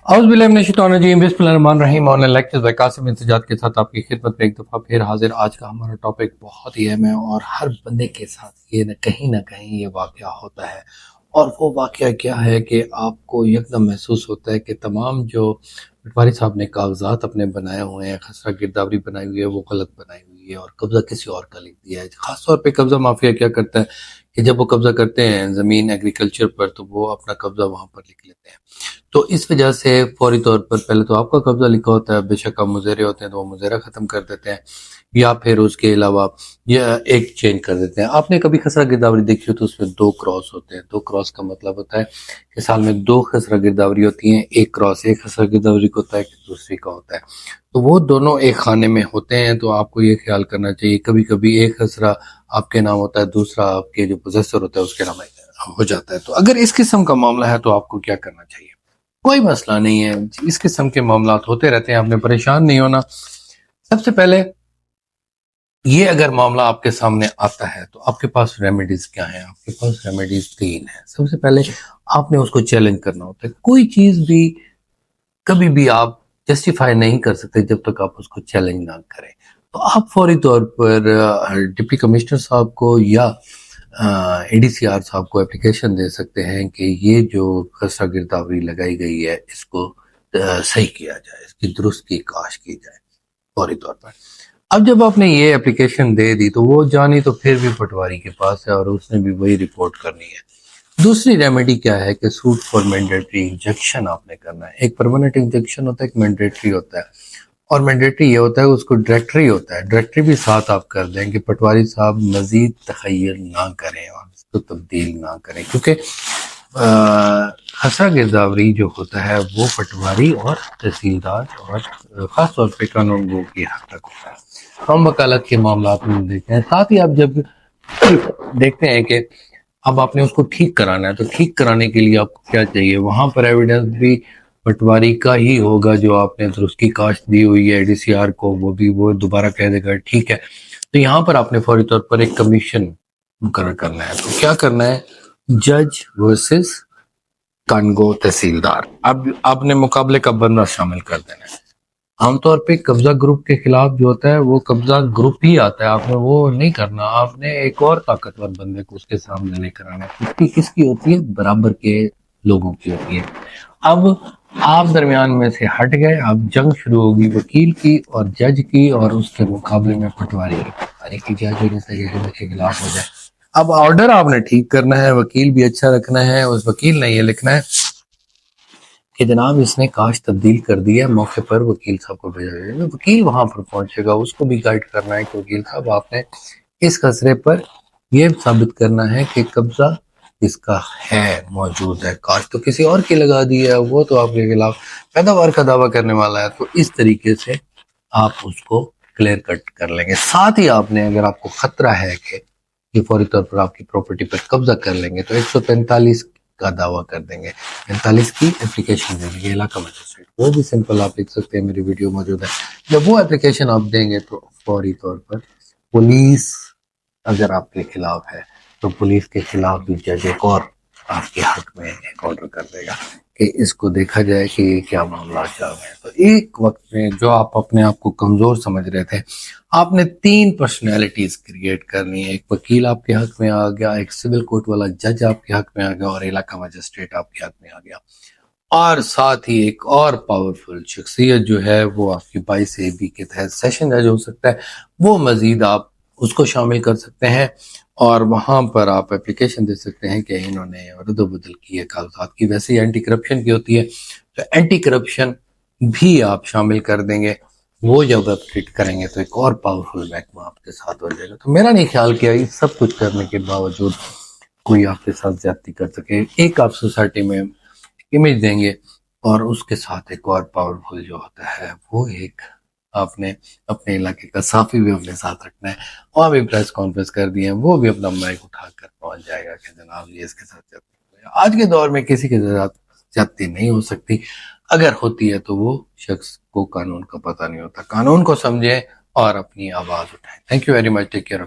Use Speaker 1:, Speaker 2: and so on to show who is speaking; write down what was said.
Speaker 1: बिस्मिल्लाहिर्रहमानिर्रहीम। Online lectures bye Qasim इंतजाज के साथ आपकी खिदमत में एक दफ़ा फिर हाजिर। आज का हमारा टॉपिक बहुत ही अहम है और हर बंदे के साथ ये ना कहीं ये वाक़या होता है। और वो वाक़या क्या है कि आपको यकदम महसूस होता है कि तमाम जो पटवारी साहब ने कागजात अपने बनाए हुए हैं, खसरा गिरदावरी बनाई हुई है, वो गलत बनाई हुई है और कब्ज़ा किसी और का लिख दिया है। ख़ास तौर पे कब्ज़ा माफिया क्या करता है कि जब वो कब्ज़ा करते हैं ज़मीन एग्रीकल्चर पर, तो वो अपना कब्ज़ा वहाँ पर लिख लेते हैं। तो इस वजह से फौरी तौर पर पहले तो आपका कब्जा लिखा होता है, बेशक आप मुज़ेरे होते हैं तो वो मुज़ेरा ख़त्म कर देते हैं, या फिर उसके अलावा ये एक चेंज कर देते हैं। आपने कभी खसरा गिरदावरी देखी हो तो उसमें 2 क्रॉस होते हैं। 2 क्रॉस का मतलब होता है कि साल में 2 खसरा गिरदावरी होती हैं। एक क्रॉस एक खसरा गिरदावरी का होता है, दूसरी का होता है। तो वो दोनों एक खाने में होते हैं। तो आपको ये ख्याल करना चाहिए, कभी कभी एक खसरा आपके नाम होता है, दूसरा आपके जो पोजेसर होता है उसके नाम हो जाता है। तो अगर इस किस्म का मामला है तो आपको क्या करना चाहिए? कोई मसला नहीं है, इस किस्म के मामला होते रहते हैं, आपने परेशान नहीं होना। सबसे पहले ये अगर मामला आपके सामने आता है तो आपके पास रेमेडीज क्या है? आपके पास रेमेडीज 3 है। सबसे पहले आपने उसको चैलेंज करना होता है। कोई चीज भी कभी भी आप जस्टिफाई नहीं कर सकते जब तक आप उसको चैलेंज ना करें। तो आप फौरी तौर पर डिप्टी कमिश्नर साहब को या एडीसीआर साहब को एप्लीकेशन दे सकते हैं कि ये जो खसरा गिरदावरी लगाई गई है इसको सही किया जाए, इसकी दुरुस्त की काश की जाए फौरी तौर पर। अब जब आपने ये एप्लीकेशन दे दी तो वो जानी तो फिर भी पटवारी के पास है और उसने भी वही रिपोर्ट करनी है। दूसरी रेमेडी क्या है कि सूट फॉर मैंडेटरी इंजेक्शन आपने करना है। एक परमानेंट इंजेक्शन होता है, एक मैंडेटरी होता है। और मैंडेटरी ये होता है, उसको डायरेक्टरी होता है। डायरेक्टरी भी साथ आप कर दें कि पटवारी साहब मजीद तखय्युल ना करें और इसको तब्दील ना करें, क्योंकि खसरा गिरदावरी जो होता है वो पटवारी और तहसीलदार और ख़ास तौर पे कानून गो की हद तक होता है। हम वकालत के मामला में देखते हैं। साथ ही आप जब देखते हैं कि अब आपने उसको ठीक कराना है तो ठीक कराने के लिए आपको क्या चाहिए? वहां पर एविडेंस भी पटवारी का ही होगा जो आपने उसकी काश दी हुई है एडीसीआर को, वो भी वो दोबारा कह देगा ठीक है। तो यहाँ पर आपने फौरी तौर पर एक कमीशन मुकर्रर करना है। तो क्या करना है? जज वर्सेस कानगो तहसीलदार। अब आपने मुकाबले का बंदा शामिल कर देना है। आमतौर पे कब्जा ग्रुप के खिलाफ जो होता है वो कब्जा ग्रुप ही आता है। आपने वो नहीं करना, आपने एक और ताकतवर बंदे को उसके सामने लेकर आना है। कुश्ती किसकी होती है? बराबर के लोगों की होती है। अब आप दरमियान में से हट गए, अब जंग शुरू होगी वकील की और जज की, और उसके मुकाबले में पटवारी की जज के खिलाफ हो जाए। अब ऑर्डर आपने ठीक करना है, वकील भी अच्छा रखना है। उस वकील ने ये लिखना है कि जनाब इसने काश तब्दील कर दिया, मौके पर वकील साहब को भेजा जाएगा। वकील वहां पर पहुंचेगा, उसको भी गाइड करना है कि वकील साहब आपने इस खसरे पर यह साबित करना है कि कब्जा इसका है, मौजूद है। काश तो किसी और की लगा दी है, वो तो आपके खिलाफ पैदावार का दावा करने वाला है। तो इस तरीके से आप उसको क्लियर कट कर लेंगे। साथ ही आपने, अगर आपको खतरा है कि फौरी तौर पर आपकी प्रॉपर्टी पर कब्जा कर लेंगे, तो 145 का दावा कर देंगे, 45 की एप्लीकेशन देंगे इलाका मजिस्ट्रेट। वो भी सिंपल आप लिख सकते हैं, मेरी वीडियो मौजूद है। जब वो एप्लीकेशन आप देंगे तो फौरी तौर पर पुलिस अगर आपके खिलाफ है तो पुलिस के खिलाफ भी जज एक और आपके हक में एक ऑर्डर कर देगा कि इसको देखा जाए कि ये क्या मामला चल रहा है। तो एक वक्त में जो आप अपने आप को कमजोर समझ रहे थे, आपने 3 पर्सनैलिटीज क्रिएट करनी है। एक वकील आपके हक में आ गया, एक सिविल कोर्ट वाला जज आपके हक में आ गया और इलाका मजिस्ट्रेट आपके हक में आ गया। और साथ ही एक और पावरफुल शख्सियत जो है वो आपकी 22 AB के तहत सेशन जज हो सकता है। वो मजीद आप उसको शामिल कर सकते हैं और वहां पर आप एप्लीकेशन दे सकते हैं कि इन्होंने रद्द बदल की है कागजात की। वैसे ही एंटी करप्शन की होती है, तो एंटी करप्शन भी आप शामिल कर देंगे। वो जब आप ट्रीट करेंगे तो एक और पावरफुल महकमा आपके साथ हो जाएगा। तो मेरा नहीं ख्याल किया ये सब कुछ करने के बावजूद कोई आपके साथ ज्यादती कर सके। एक आप सोसाइटी में इमेज देंगे और उसके साथ एक और पावरफुल जो होता है वो एक आपने अपने इलाके का साफी भी अपने साथ रखना है। वहाँ भी प्रेस कॉन्फ्रेंस कर दिए हैं, वो भी अपना माइक उठाकर पहुंच जाएगा कि जनाब ये इसके साथ ज्यादती। आज के दौर में किसी के साथ ज्यादती नहीं हो सकती। अगर होती है तो वो शख्स को कानून का पता नहीं होता। कानून को समझें और अपनी आवाज उठाएं। Thank you very much. Take care of